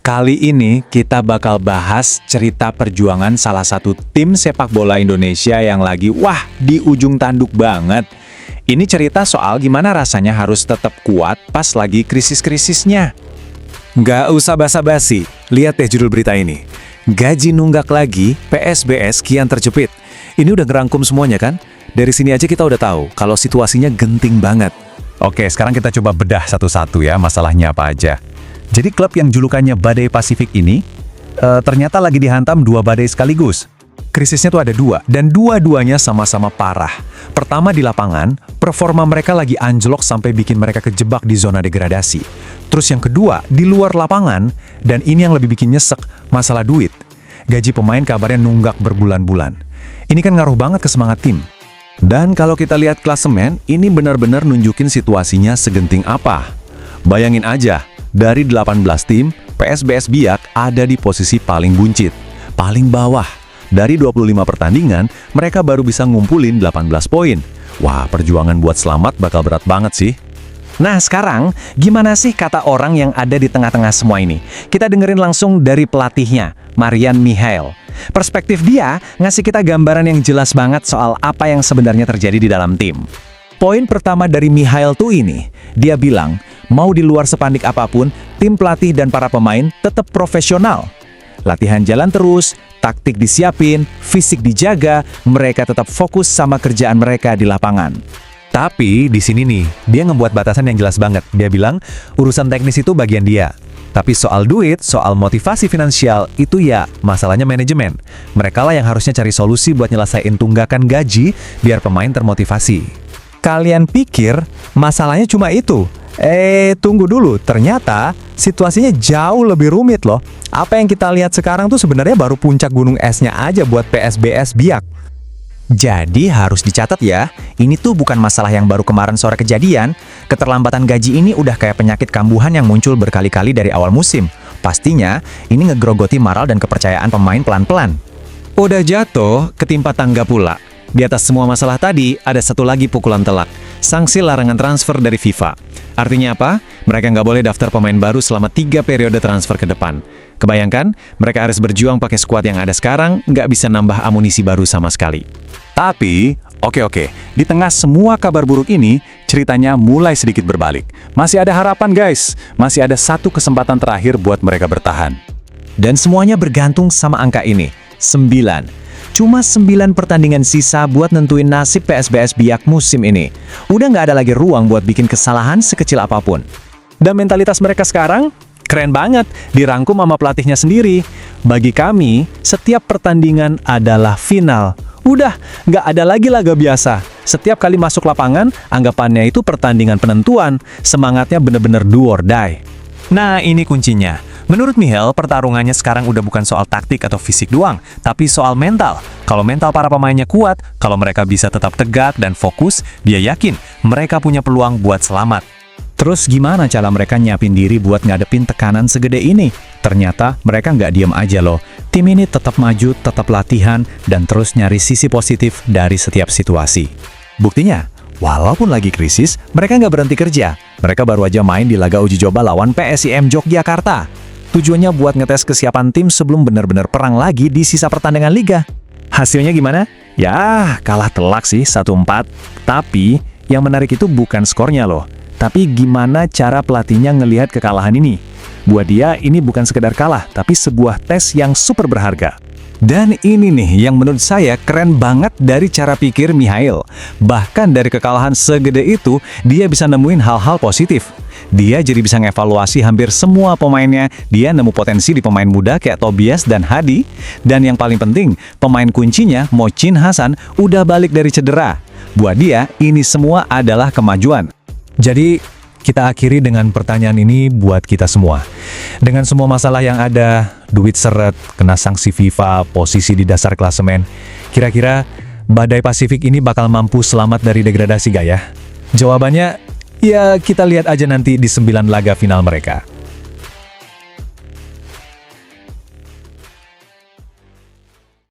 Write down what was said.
Kali ini kita bakal bahas cerita perjuangan salah satu tim sepak bola Indonesia yang lagi di ujung tanduk banget. Ini cerita soal gimana rasanya harus tetap kuat pas lagi krisis-krisisnya. Nggak usah basa-basi, lihat deh judul berita ini. Gaji nunggak lagi, PSBS kian terjepit. Ini udah ngerangkum semuanya kan? Dari sini aja kita udah tahu kalau situasinya genting banget. Oke, sekarang kita coba bedah satu-satu ya masalahnya apa aja. Jadi klub yang julukannya Badai Pasifik ini ternyata lagi dihantam dua badai sekaligus. Krisisnya tuh ada dua, dan dua-duanya sama-sama parah. Pertama di lapangan, performa mereka lagi anjlok sampai bikin mereka kejebak di zona degradasi. Terus yang kedua, di luar lapangan, dan ini yang lebih bikin nyesek, masalah duit. Gaji pemain kabarnya nunggak berbulan-bulan. Ini kan ngaruh banget ke semangat tim. Dan kalau kita lihat klasemen, ini benar-benar nunjukin situasinya segenting apa. Bayangin aja, dari 18 tim, PSBS Biak ada di posisi paling buncit, paling bawah. Dari 25 pertandingan, mereka baru bisa ngumpulin 18 poin. Wah, perjuangan buat selamat bakal berat banget sih. Nah sekarang, gimana sih kata orang yang ada di tengah-tengah semua ini? Kita dengerin langsung dari pelatihnya, Marian Mihail. Perspektif dia ngasih kita gambaran yang jelas banget soal apa yang sebenarnya terjadi di dalam tim. Poin pertama dari Mihail tuh ini, dia bilang, mau di luar sepandik apapun, tim pelatih dan para pemain tetap profesional. Latihan jalan terus, taktik disiapin, fisik dijaga, mereka tetap fokus sama kerjaan mereka di lapangan. Tapi di sini nih, dia ngebuat batasan yang jelas banget. Dia bilang, urusan teknis itu bagian dia. Tapi soal duit, soal motivasi finansial, itu ya masalahnya manajemen. Mereka lah yang harusnya cari solusi buat nyelesain tunggakan gaji biar pemain termotivasi. Kalian pikir masalahnya cuma itu? Tunggu dulu, ternyata situasinya jauh lebih rumit loh. Apa yang kita lihat sekarang tuh sebenarnya baru puncak gunung esnya aja buat PSBS Biak. Jadi harus dicatat ya, ini tuh bukan masalah yang baru kemarin sore kejadian. Keterlambatan gaji ini udah kayak penyakit kambuhan yang muncul berkali-kali dari awal musim. Pastinya ini ngegrogoti moral dan kepercayaan pemain pelan-pelan. Udah jatuh, ketimpa tangga pula. Di atas semua masalah tadi, ada satu lagi pukulan telak. Sanksi larangan transfer dari FIFA. Artinya apa? Mereka nggak boleh daftar pemain baru selama 3 periode transfer ke depan. Kebayangkan, mereka harus berjuang pakai skuad yang ada sekarang, nggak bisa nambah amunisi baru sama sekali. Tapi, oke, di tengah semua kabar buruk ini, ceritanya mulai sedikit berbalik. Masih ada harapan guys, masih ada satu kesempatan terakhir buat mereka bertahan. Dan semuanya bergantung sama angka ini, 9. Cuma 9 pertandingan sisa buat nentuin nasib PSBS Biak musim ini. Udah nggak ada lagi ruang buat bikin kesalahan sekecil apapun. Dan mentalitas mereka sekarang, keren banget, dirangkum sama pelatihnya sendiri. Bagi kami, setiap pertandingan adalah final. Udah, nggak ada lagi laga biasa. Setiap kali masuk lapangan, anggapannya itu pertandingan penentuan. Semangatnya bener-bener do or die. Nah, ini kuncinya. Menurut Mihail, pertarungannya sekarang udah bukan soal taktik atau fisik doang, tapi soal mental. Kalau mental para pemainnya kuat, kalau mereka bisa tetap tegak dan fokus, dia yakin mereka punya peluang buat selamat. Terus gimana cara mereka nyiapin diri buat ngadepin tekanan segede ini? Ternyata mereka nggak diem aja loh. Tim ini tetap maju, tetap latihan, dan terus nyari sisi positif dari setiap situasi. Buktinya, walaupun lagi krisis, mereka nggak berhenti kerja. Mereka baru aja main di laga uji coba lawan PSIM Yogyakarta. Tujuannya buat ngetes kesiapan tim sebelum benar-benar perang lagi di sisa pertandingan liga. Hasilnya gimana? Ya, kalah telak sih 1-4. Tapi, yang menarik itu bukan skornya loh. Tapi gimana cara pelatihnya ngelihat kekalahan ini? Buat dia, ini bukan sekedar kalah, tapi sebuah tes yang super berharga. Dan ini nih yang menurut saya keren banget dari cara pikir Mihail. Bahkan dari kekalahan segede itu, dia bisa nemuin hal-hal positif. Dia jadi bisa ngevaluasi hampir semua pemainnya. Dia nemu potensi di pemain muda kayak Tobias dan Hadi. Dan yang paling penting, pemain kuncinya, Mocin Hasan, udah balik dari cedera. Buat dia, ini semua adalah kemajuan. Jadi, kita akhiri dengan pertanyaan ini buat kita semua. Dengan semua masalah yang ada, duit seret, kena sanksi FIFA, posisi di dasar klasemen, kira-kira Badai Pasifik ini bakal mampu selamat dari degradasi gak ya? Jawabannya, ya kita lihat aja nanti di 9 laga final mereka.